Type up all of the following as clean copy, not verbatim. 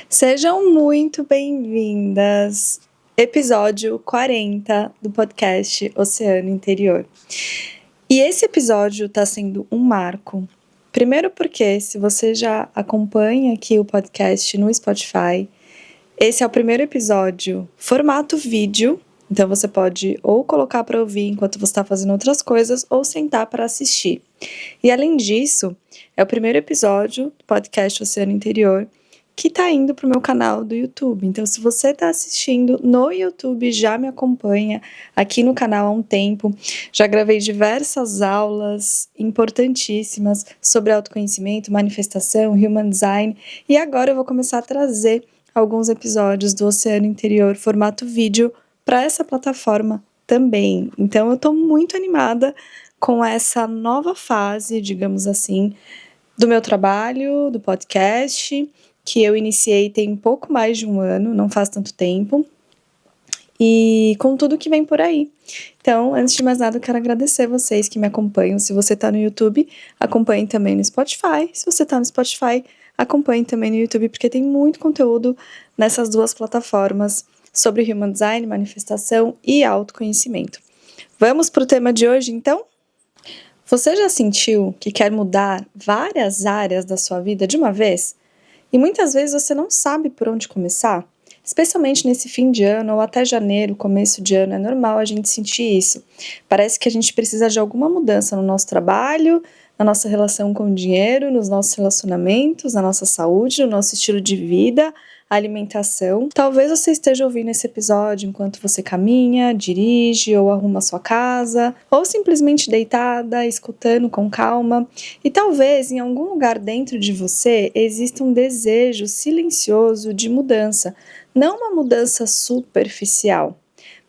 Sejam muito bem-vindas! Episódio 40 do podcast Oceano Interior. E esse episódio está sendo um marco. Primeiro porque, se você já acompanha aqui o podcast no Spotify, esse é o primeiro episódio formato vídeo, então você pode ou colocar para ouvir enquanto você está fazendo outras coisas ou sentar para assistir. E além disso, é o primeiro episódio do podcast Oceano Interior que está indo para o meu canal do YouTube. Então, se você está assistindo no YouTube, já me acompanha aqui no canal há um tempo. Já gravei diversas aulas importantíssimas sobre autoconhecimento, manifestação, human design. E agora eu vou começar a trazer alguns episódios do Oceano Interior formato vídeo para essa plataforma também. Então, eu estou muito animada com essa nova fase, digamos assim, do meu trabalho, do podcast, que eu iniciei tem pouco mais de um ano, não faz tanto tempo, e com tudo que vem por aí. Então, antes de mais nada, eu quero agradecer vocês que me acompanham. Se você está no YouTube, acompanhe também no Spotify. Se você está no Spotify, acompanhe também no YouTube, porque tem muito conteúdo nessas duas plataformas sobre Human Design, manifestação e autoconhecimento. Vamos para o tema de hoje, então? Você já sentiu que quer mudar várias áreas da sua vida de uma vez? E muitas vezes você não sabe por onde começar? Especialmente nesse fim de ano ou até janeiro, começo de ano, é normal a gente sentir isso. Parece que a gente precisa de alguma mudança no nosso trabalho, na nossa relação com o dinheiro, nos nossos relacionamentos, na nossa saúde, no nosso estilo de vida, alimentação. Talvez você esteja ouvindo esse episódio enquanto você caminha, dirige ou arruma sua casa, ou simplesmente deitada, escutando com calma. E talvez em algum lugar dentro de você exista um desejo silencioso de mudança, não uma mudança superficial,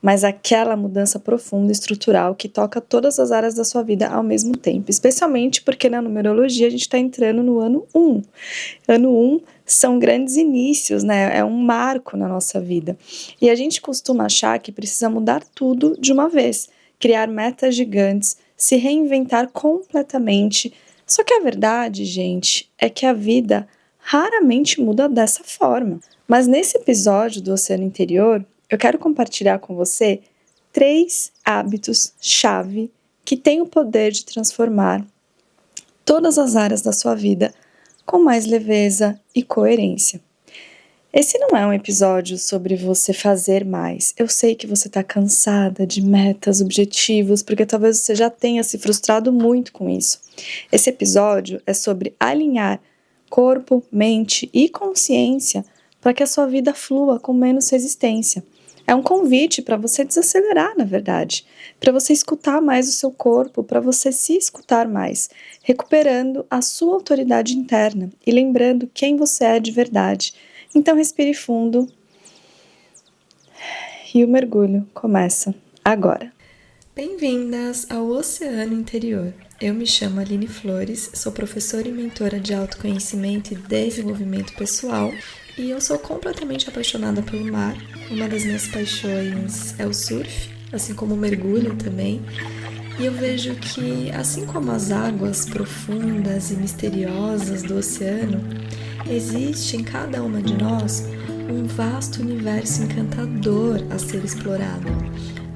mas aquela mudança profunda, estrutural, que toca todas as áreas da sua vida ao mesmo tempo. Especialmente porque na numerologia a gente está entrando no ano 1. Ano 1 são grandes inícios, né? É um marco na nossa vida. E a gente costuma achar que precisa mudar tudo de uma vez, criar metas gigantes, se reinventar completamente. Só que a verdade, gente, é que a vida raramente muda dessa forma. Mas nesse episódio do Oceano Interior, eu quero compartilhar com você 3 hábitos-chave que têm o poder de transformar todas as áreas da sua vida com mais leveza e coerência. Esse não é um episódio sobre você fazer mais. Eu sei que você está cansada de metas, objetivos, porque talvez você já tenha se frustrado muito com isso. Esse episódio é sobre alinhar corpo, mente e consciência para que a sua vida flua com menos resistência. É um convite para você desacelerar, na verdade, para você escutar mais o seu corpo, para você se escutar mais, recuperando a sua autoridade interna e lembrando quem você é de verdade. Então respire fundo e o mergulho começa agora. Bem-vindas ao Oceano Interior. Eu me chamo Aline Flores, sou professora e mentora de autoconhecimento e desenvolvimento pessoal e eu sou completamente apaixonada pelo mar. Uma das minhas paixões é o surf, assim como o mergulho também. E eu vejo que, assim como as águas profundas e misteriosas do oceano, existe em cada uma de nós um vasto universo encantador a ser explorado.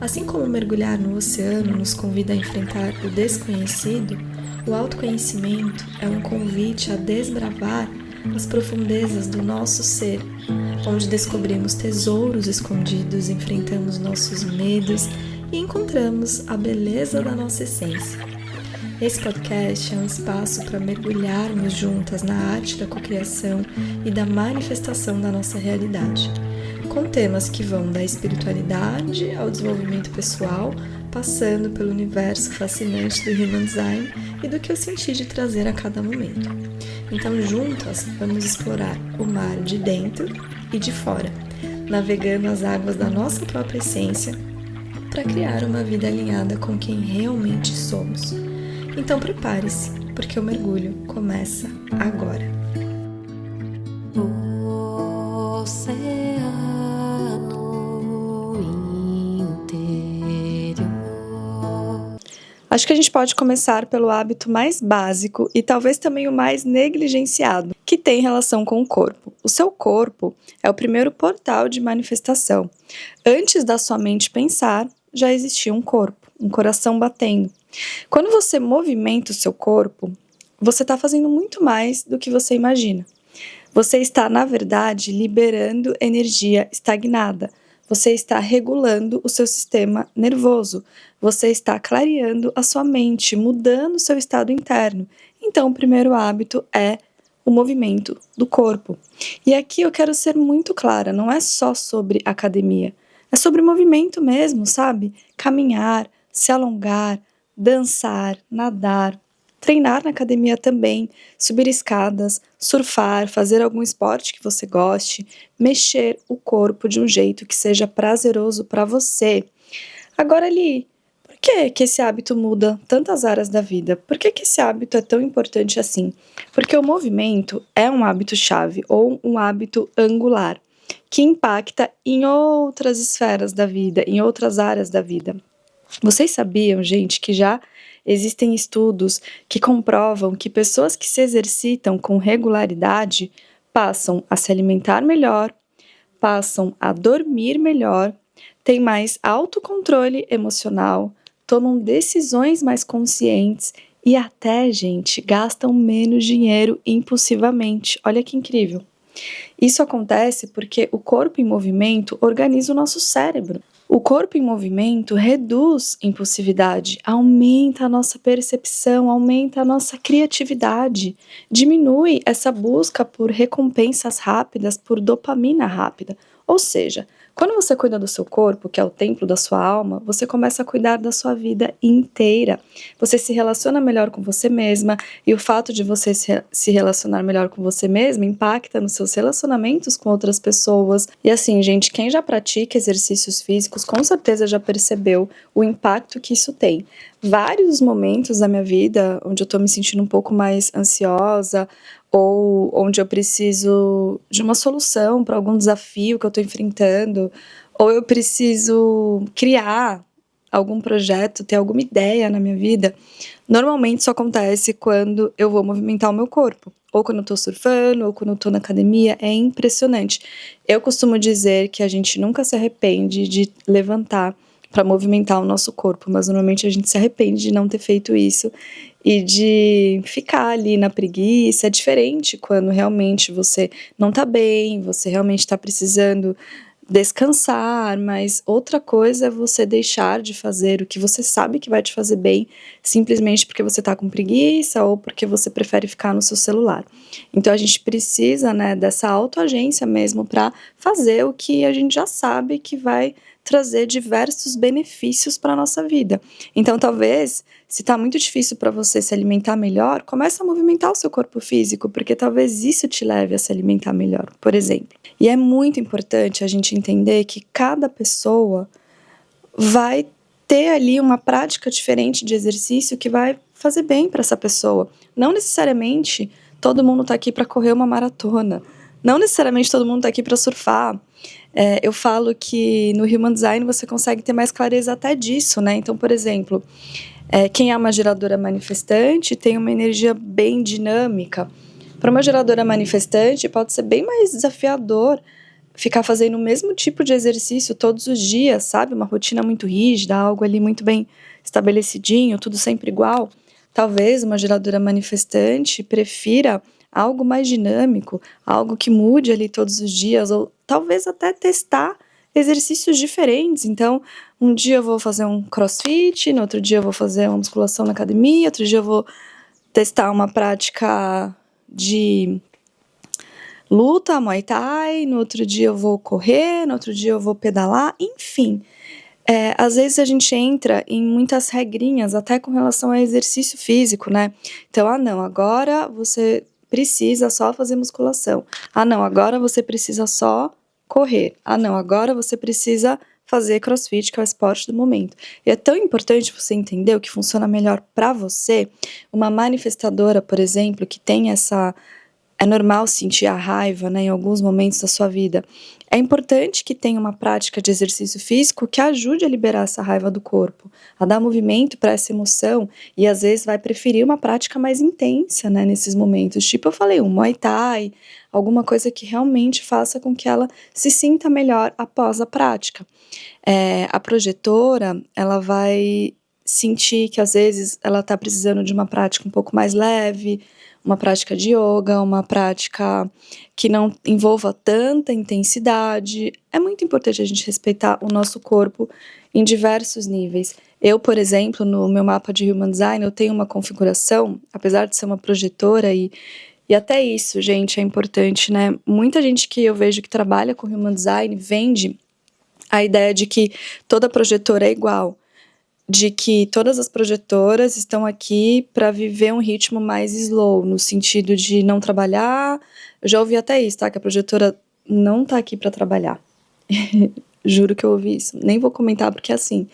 Assim como mergulhar no oceano nos convida a enfrentar o desconhecido, o autoconhecimento é um convite a desbravar as profundezas do nosso ser, onde descobrimos tesouros escondidos, enfrentamos nossos medos e encontramos a beleza da nossa essência. Esse podcast é um espaço para mergulharmos juntas na arte da cocriação e da manifestação da nossa realidade, com temas que vão da espiritualidade ao desenvolvimento pessoal, passando pelo universo fascinante do Human Design e do que eu senti de trazer a cada momento. Então, juntas, vamos explorar o mar de dentro e de fora, navegando as águas da nossa própria essência para criar uma vida alinhada com quem realmente somos. Então, prepare-se, porque o mergulho começa agora. Acho que a gente pode começar pelo hábito mais básico e talvez também o mais negligenciado, que tem relação com o corpo. o seu corpo é o primeiro portal de manifestação. Antes da sua mente pensar, já existia um corpo, um coração batendo. Quando você movimenta o seu corpo, você está fazendo muito mais do que você imagina. Você está, na verdade, liberando energia estagnada. Você está regulando o seu sistema nervoso. Você está clareando a sua mente, mudando o seu estado interno. Então, o primeiro hábito é o movimento do corpo. E aqui eu quero ser muito clara, não é só sobre academia. É sobre movimento mesmo, sabe? Caminhar, se alongar, dançar, nadar, treinar na academia também, subir escadas, surfar, fazer algum esporte que você goste, mexer o corpo de um jeito que seja prazeroso para você. Agora, Ali, por que esse hábito muda tantas áreas da vida? Por que esse hábito é tão importante assim? Porque o movimento é um hábito-chave ou um hábito angular que impacta em outras esferas da vida, em outras áreas da vida. Vocês sabiam, gente, que já existem estudos que comprovam que pessoas que se exercitam com regularidade passam a se alimentar melhor, passam a dormir melhor, têm mais autocontrole emocional, tomam decisões mais conscientes e até, gente, gastam menos dinheiro impulsivamente. Olha que incrível! Isso acontece porque o corpo em movimento organiza o nosso cérebro. O corpo em movimento reduz impulsividade, aumenta a nossa percepção, aumenta a nossa criatividade, diminui essa busca por recompensas rápidas, por dopamina rápida. Ou seja, quando você cuida do seu corpo, que é o templo da sua alma, você começa a cuidar da sua vida inteira. Você se relaciona melhor com você mesma e o fato de você se relacionar melhor com você mesma impacta nos seus relacionamentos com outras pessoas. E assim, gente, quem já pratica exercícios físicos com certeza já percebeu o impacto que isso tem. Vários momentos da minha vida onde eu tô me sentindo um pouco mais ansiosa ou onde eu preciso de uma solução para algum desafio que eu estou enfrentando, ou eu preciso criar algum projeto, ter alguma ideia na minha vida, normalmente isso acontece quando eu vou movimentar o meu corpo, ou quando eu estou surfando, ou quando eu estou na academia, é impressionante. Eu costumo dizer que a gente nunca se arrepende de levantar para movimentar o nosso corpo, mas normalmente a gente se arrepende de não ter feito isso e de ficar ali na preguiça. É diferente quando realmente você não tá bem, você realmente tá precisando descansar, mas outra coisa é você deixar de fazer o que você sabe que vai te fazer bem, simplesmente porque você tá com preguiça ou porque você prefere ficar no seu celular. Então a gente precisa, né, dessa autoagência mesmo para fazer o que a gente já sabe que vai trazer diversos benefícios para a nossa vida. Então, talvez, se está muito difícil para você se alimentar melhor, comece a movimentar o seu corpo físico, porque talvez isso te leve a se alimentar melhor, por exemplo. E é muito importante a gente entender que cada pessoa vai ter ali uma prática diferente de exercício que vai fazer bem para essa pessoa. Não necessariamente todo mundo está aqui para correr uma maratona. Não necessariamente todo mundo está aqui para surfar. Eu falo que no Human Design você consegue ter mais clareza até disso, né? Então, por exemplo, quem é uma geradora manifestante tem uma energia bem dinâmica. Para uma geradora manifestante pode ser bem mais desafiador ficar fazendo o mesmo tipo de exercício todos os dias, sabe? Uma rotina muito rígida, algo ali muito bem estabelecidinho, tudo sempre igual. Talvez uma geradora manifestante prefira algo mais dinâmico, algo que mude ali todos os dias, ou talvez até testar exercícios diferentes. Então, um dia eu vou fazer um crossfit, no outro dia eu vou fazer uma musculação na academia, outro dia eu vou testar uma prática de luta, Muay Thai, no outro dia eu vou correr, no outro dia eu vou pedalar, enfim. Às vezes a gente entra em muitas regrinhas, até com relação ao exercício físico, né? Então, não, agora você precisa só fazer musculação. Não, agora você precisa só correr. Não, agora você precisa fazer crossfit, que é o esporte do momento. E é tão importante você entender o que funciona melhor para você. Uma manifestadora, por exemplo, que tem essa... É normal sentir a raiva, né, em alguns momentos da sua vida. É importante que tenha uma prática de exercício físico que ajude a liberar essa raiva do corpo, a dar movimento para essa emoção, e às vezes vai preferir uma prática mais intensa, né, nesses momentos. Tipo, eu falei, um Muay Thai, alguma coisa que realmente faça com que ela se sinta melhor após a prática. A projetora, ela vai sentir que às vezes ela está precisando de uma prática um pouco mais leve, uma prática de yoga, uma prática que não envolva tanta intensidade. É muito importante a gente respeitar o nosso corpo em diversos níveis. Eu, por exemplo, no meu mapa de Human Design, eu tenho uma configuração, apesar de ser uma projetora e até isso, gente, é importante, né? Muita gente que eu vejo que trabalha com Human Design vende a ideia de que toda projetora é igual, de que todas as projetoras estão aqui para viver um ritmo mais slow, no sentido de não trabalhar. Eu já ouvi até isso, tá? Que a projetora não tá aqui para trabalhar. Juro que eu ouvi isso. Nem vou comentar porque assim,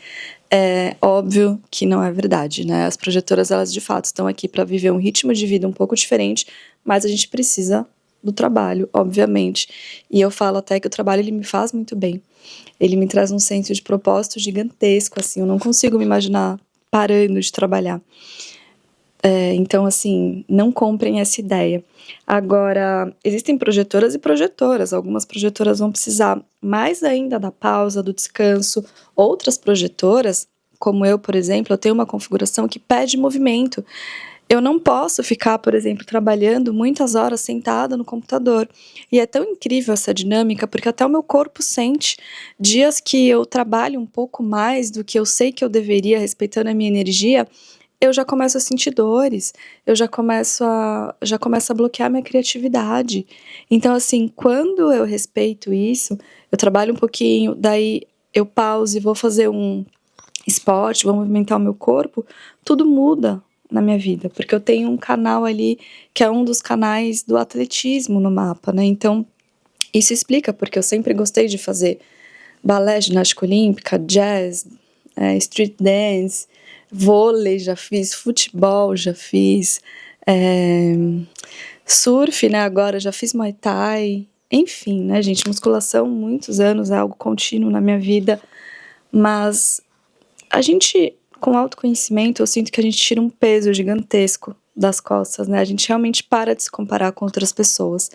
é óbvio que não é verdade, né? As projetoras, elas de fato estão aqui para viver um ritmo de vida um pouco diferente, mas a gente precisa do trabalho, obviamente. E eu falo até que o trabalho, ele me faz muito bem. Ele me traz um senso de propósito gigantesco, assim, eu não consigo me imaginar parando de trabalhar. Então, assim, não comprem essa ideia. Agora, existem projetoras e projetoras. Algumas projetoras vão precisar mais ainda da pausa, do descanso. Outras projetoras, como eu, por exemplo, eu tenho uma configuração que pede movimento. Eu não posso ficar, por exemplo, trabalhando muitas horas sentada no computador. E é tão incrível essa dinâmica, porque até o meu corpo sente. Dias que eu trabalho um pouco mais do que eu sei que eu deveria, respeitando a minha energia, eu já começo a sentir dores, eu já começo a bloquear minha criatividade. Então, assim, quando eu respeito isso, eu trabalho um pouquinho, daí eu pauso e vou fazer um esporte, vou movimentar o meu corpo, tudo muda na minha vida, porque eu tenho um canal ali que é um dos canais do atletismo no mapa, né? Então, isso explica porque eu sempre gostei de fazer balé, ginástica olímpica, jazz, street dance, vôlei já fiz, futebol já fiz, surf, né, agora já fiz Muay Thai, enfim, né, gente, musculação, muitos anos, é algo contínuo na minha vida, mas a gente, com autoconhecimento, eu sinto que a gente tira um peso gigantesco das costas, né, a gente realmente para de se comparar com outras pessoas,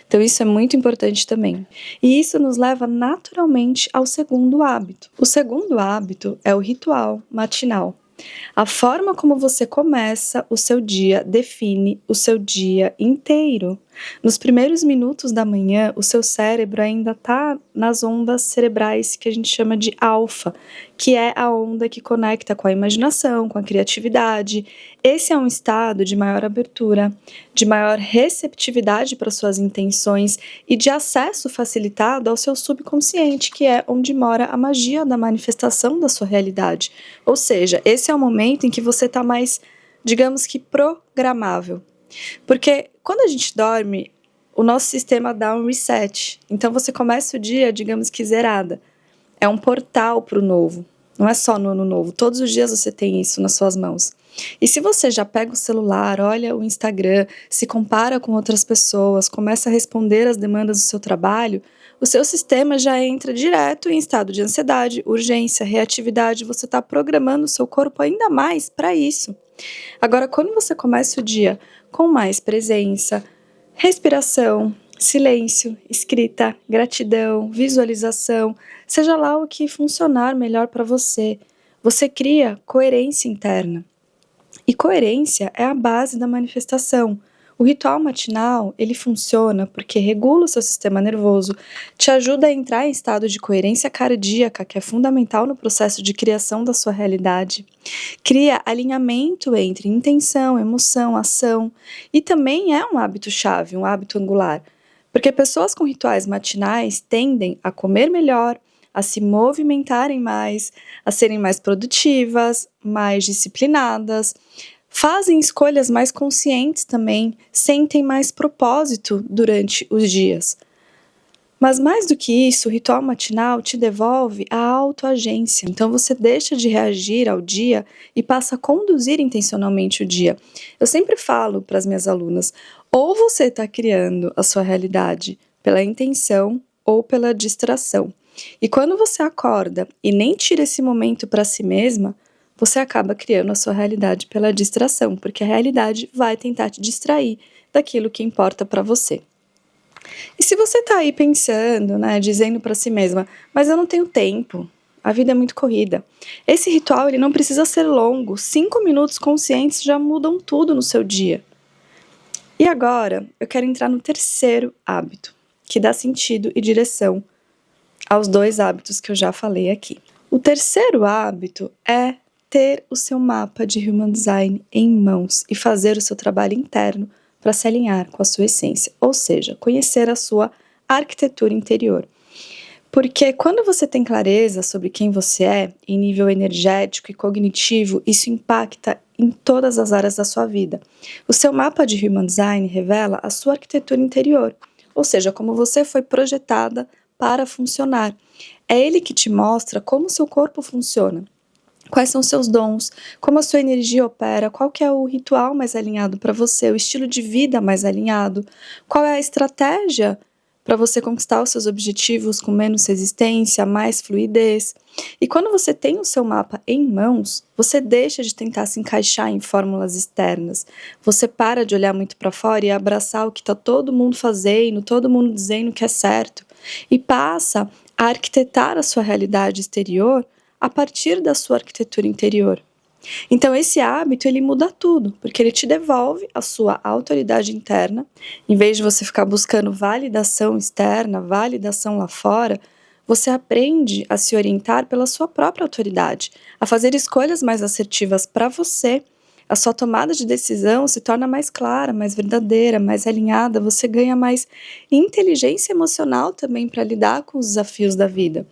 então isso é muito importante também, e isso nos leva naturalmente ao segundo hábito. O segundo hábito é o ritual matinal. A forma como você começa o seu dia define o seu dia inteiro. Nos primeiros minutos da manhã, o seu cérebro ainda está nas ondas cerebrais que a gente chama de alfa, que é a onda que conecta com a imaginação, com a criatividade. Esse é um estado de maior abertura, de maior receptividade para suas intenções e de acesso facilitado ao seu subconsciente, que é onde mora a magia da manifestação da sua realidade. Ou seja, esse é o momento em que você está mais, digamos que, programável. Porque quando a gente dorme, o nosso sistema dá um reset. Então você começa o dia, digamos que zerada. É um portal para o novo. Não é só no ano novo. Todos os dias você tem isso nas suas mãos. E se você já pega o celular, olha o Instagram, se compara com outras pessoas, começa a responder às demandas do seu trabalho, o seu sistema já entra direto em estado de ansiedade, urgência, reatividade. Você está programando o seu corpo ainda mais para isso. Agora, quando você começa o dia com mais presença, respiração, silêncio, escrita, gratidão, visualização, seja lá o que funcionar melhor para você, você cria coerência interna. E coerência é a base da manifestação. O ritual matinal, ele funciona porque regula o seu sistema nervoso, te ajuda a entrar em estado de coerência cardíaca, que é fundamental no processo de criação da sua realidade. Cria alinhamento entre intenção, emoção, ação e também é um hábito-chave, um hábito angular. Porque pessoas com rituais matinais tendem a comer melhor, a se movimentarem mais, a serem mais produtivas, mais disciplinadas, fazem escolhas mais conscientes também, sentem mais propósito durante os dias. Mas mais do que isso, o ritual matinal te devolve a autoagência. Então você deixa de reagir ao dia e passa a conduzir intencionalmente o dia. Eu sempre falo para as minhas alunas, ou você está criando a sua realidade pela intenção ou pela distração. E quando você acorda e nem tira esse momento para si mesma, você acaba criando a sua realidade pela distração, porque a realidade vai tentar te distrair daquilo que importa para você. E se você tá aí pensando, né, dizendo para si mesma, mas eu não tenho tempo, a vida é muito corrida. Esse ritual ele não precisa ser longo, 5 minutos conscientes já mudam tudo no seu dia. E agora eu quero entrar no terceiro hábito, que dá sentido e direção aos 2 hábitos que eu já falei aqui. O terceiro hábito é ter o seu mapa de Human Design em mãos e fazer o seu trabalho interno para se alinhar com a sua essência, ou seja, conhecer a sua arquitetura interior. Porque quando você tem clareza sobre quem você é, em nível energético e cognitivo, isso impacta em todas as áreas da sua vida. O seu mapa de Human Design revela a sua arquitetura interior, ou seja, como você foi projetada para funcionar. É ele que te mostra como o seu corpo funciona, quais são seus dons, como a sua energia opera, qual que é o ritual mais alinhado para você, o estilo de vida mais alinhado, qual é a estratégia para você conquistar os seus objetivos com menos resistência, mais fluidez. E quando você tem o seu mapa em mãos, você deixa de tentar se encaixar em fórmulas externas. Você para de olhar muito para fora e abraçar o que está todo mundo fazendo, todo mundo dizendo que é certo, e passa a arquitetar a sua realidade exterior a partir da sua arquitetura interior. Então esse hábito ele muda tudo, porque ele te devolve a sua autoridade interna. Em vez de você ficar buscando validação externa, validação lá fora, você aprende a se orientar pela sua própria autoridade, a fazer escolhas mais assertivas para você. A sua tomada de decisão se torna mais clara, mais verdadeira, mais alinhada, você ganha mais inteligência emocional também para lidar com os desafios da vida.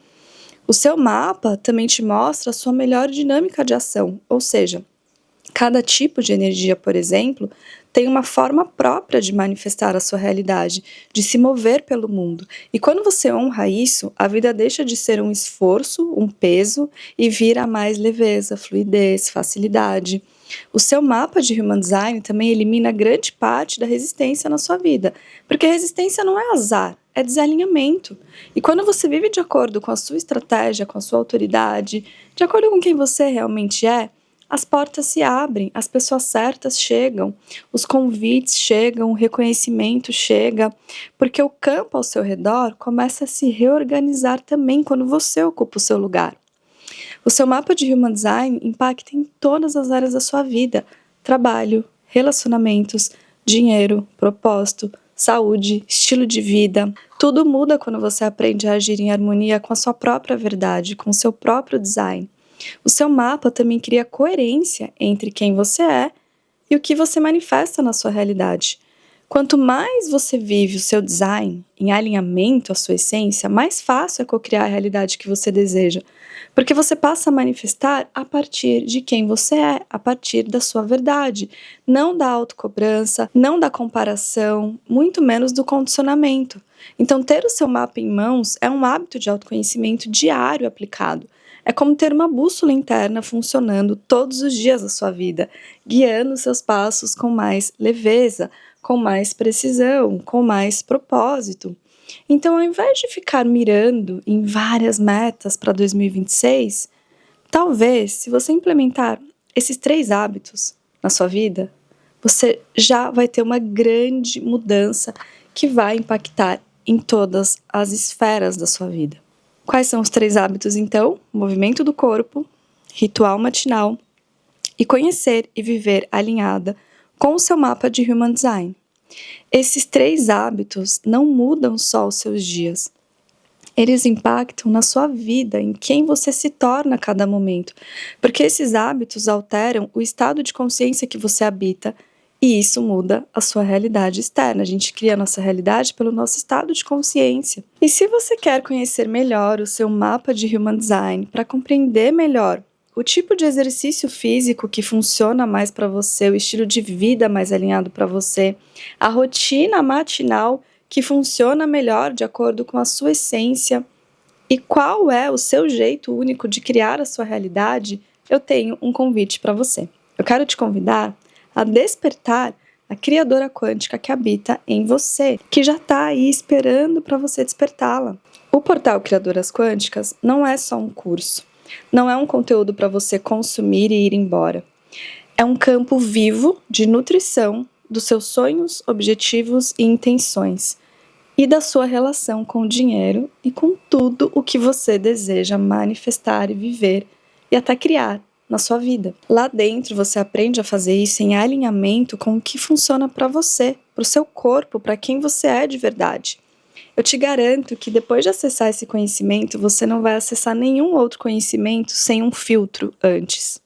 O seu mapa também te mostra a sua melhor dinâmica de ação, ou seja, cada tipo de energia, por exemplo, tem uma forma própria de manifestar a sua realidade, de se mover pelo mundo. E quando você honra isso, a vida deixa de ser um esforço, um peso, e vira mais leveza, fluidez, facilidade. O seu mapa de Human Design também elimina grande parte da resistência na sua vida, porque resistência não é azar, é desalinhamento. E quando você vive de acordo com a sua estratégia, com a sua autoridade, de acordo com quem você realmente é, as portas se abrem, as pessoas certas chegam, os convites chegam, o reconhecimento chega, porque o campo ao seu redor começa a se reorganizar também quando você ocupa o seu lugar. O seu mapa de Human Design impacta em todas as áreas da sua vida: trabalho, relacionamentos, dinheiro, propósito, saúde, estilo de vida. Tudo muda quando você aprende a agir em harmonia com a sua própria verdade, com o seu próprio design. O seu mapa também cria coerência entre quem você é e o que você manifesta na sua realidade. Quanto mais você vive o seu design em alinhamento à sua essência, mais fácil é cocriar a realidade que você deseja, porque você passa a manifestar a partir de quem você é, a partir da sua verdade, não da autocobrança, não da comparação, muito menos do condicionamento. Então, ter o seu mapa em mãos é um hábito de autoconhecimento diário aplicado. É como ter uma bússola interna funcionando todos os dias da sua vida, guiando seus passos com mais leveza, com mais precisão, com mais propósito. Então, ao invés de ficar mirando em várias metas para 2026, talvez, se você implementar esses 3 hábitos na sua vida, você já vai ter uma grande mudança que vai impactar em todas as esferas da sua vida. Quais são os 3 hábitos, então? Movimento do corpo, ritual matinal e conhecer e viver alinhada com o seu mapa de Human Design. Esses 3 hábitos não mudam só os seus dias. Eles impactam na sua vida, em quem você se torna a cada momento, porque esses hábitos alteram o estado de consciência que você habita e isso muda a sua realidade externa. A gente cria a nossa realidade pelo nosso estado de consciência. E se você quer conhecer melhor o seu mapa de Human Design, para compreender melhor o tipo de exercício físico que funciona mais para você, o estilo de vida mais alinhado para você, a rotina matinal que funciona melhor de acordo com a sua essência e qual é o seu jeito único de criar a sua realidade, eu tenho um convite para você. Eu quero te convidar a despertar a criadora quântica que habita em você, que já está aí esperando para você despertá-la. O portal Criadoras Quânticas não é só um curso, não é um conteúdo para você consumir e ir embora. É um campo vivo de nutrição dos seus sonhos, objetivos e intenções. e da sua relação com o dinheiro e com tudo o que você deseja manifestar e viver e até criar na sua vida. Lá dentro você aprende a fazer isso em alinhamento com o que funciona para você, para o seu corpo, para quem você é de verdade. Eu te garanto que depois de acessar esse conhecimento, você não vai acessar nenhum outro conhecimento sem um filtro antes.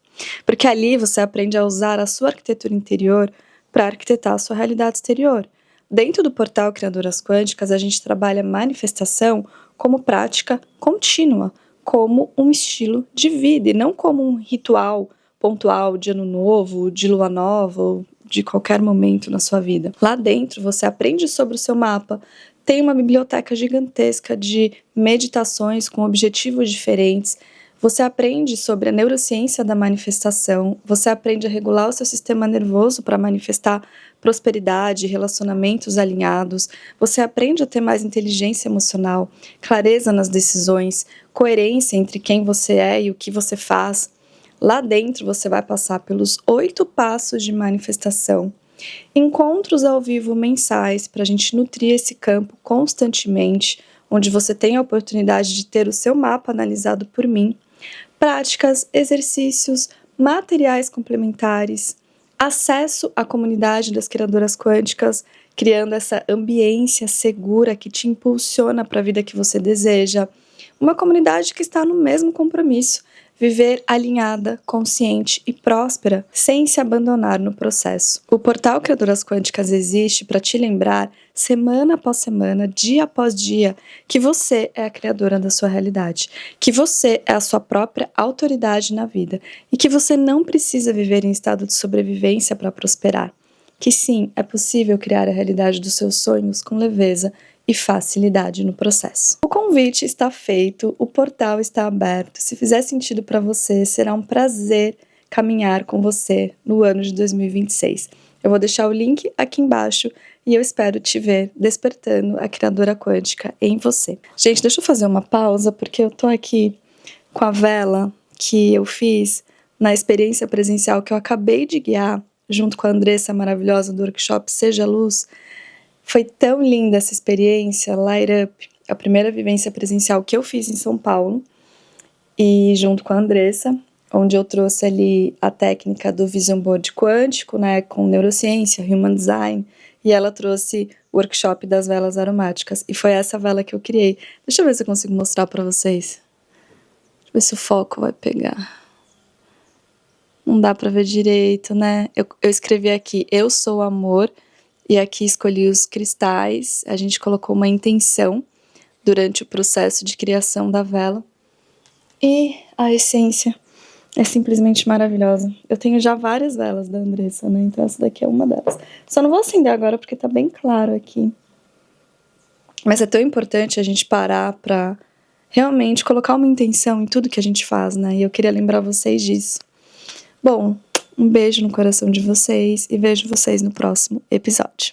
Porque ali você aprende a usar a sua arquitetura interior para arquitetar a sua realidade exterior. Dentro do portal Criadoras Quânticas, a gente trabalha manifestação como prática contínua, como um estilo de vida e não como um ritual pontual de ano novo, de lua nova ou de qualquer momento na sua vida. Lá dentro você aprende sobre o seu mapa, tem uma biblioteca gigantesca de meditações com objetivos diferentes. Você aprende sobre a neurociência da manifestação, você aprende a regular o seu sistema nervoso para manifestar prosperidade, relacionamentos alinhados, você aprende a ter mais inteligência emocional, clareza nas decisões, coerência entre quem você é e o que você faz. Lá dentro você vai passar pelos 8 passos de manifestação. Encontros ao vivo mensais para a gente nutrir esse campo constantemente, onde você tem a oportunidade de ter o seu mapa analisado por mim, práticas, exercícios, materiais complementares, acesso à comunidade das criadoras quânticas, criando essa ambiência segura que te impulsiona para a vida que você deseja, uma comunidade que está no mesmo compromisso, viver alinhada, consciente e próspera, sem se abandonar no processo. O portal Criadoras Quânticas existe para te lembrar, semana após semana, dia após dia, que você é a criadora da sua realidade, que você é a sua própria autoridade na vida e que você não precisa viver em estado de sobrevivência para prosperar. Que sim, é possível criar a realidade dos seus sonhos com leveza e facilidade no processo. O convite está feito, o portal está aberto. Se fizer sentido para você, será um prazer caminhar com você no ano de 2026. Eu vou deixar o link aqui embaixo e eu espero te ver despertando a criadora quântica em você. Gente, deixa eu fazer uma pausa porque eu tô aqui com a vela que eu fiz na experiência presencial que eu acabei de guiar junto com a Andressa maravilhosa do workshop Seja Luz. Foi tão linda essa experiência, Light Up, a primeira vivência presencial que eu fiz em São Paulo, e junto com a Andressa, onde eu trouxe ali a técnica do Vision Board quântico, né, com neurociência, Human Design, e ela trouxe o workshop das velas aromáticas, e foi essa vela que eu criei. Deixa eu ver se eu consigo mostrar para vocês. Deixa eu ver se o foco vai pegar. Não dá para ver direito, né? Eu escrevi aqui, eu sou amor, e aqui escolhi os cristais, a gente colocou uma intenção durante o processo de criação da vela. E a essência é simplesmente maravilhosa. Eu tenho já várias velas da Andressa, né? Então essa daqui é uma delas. Só não vou acender agora porque tá bem claro aqui. Mas é tão importante a gente parar pra realmente colocar uma intenção em tudo que a gente faz, né? E eu queria lembrar vocês disso. Bom, um beijo no coração de vocês e vejo vocês no próximo episódio.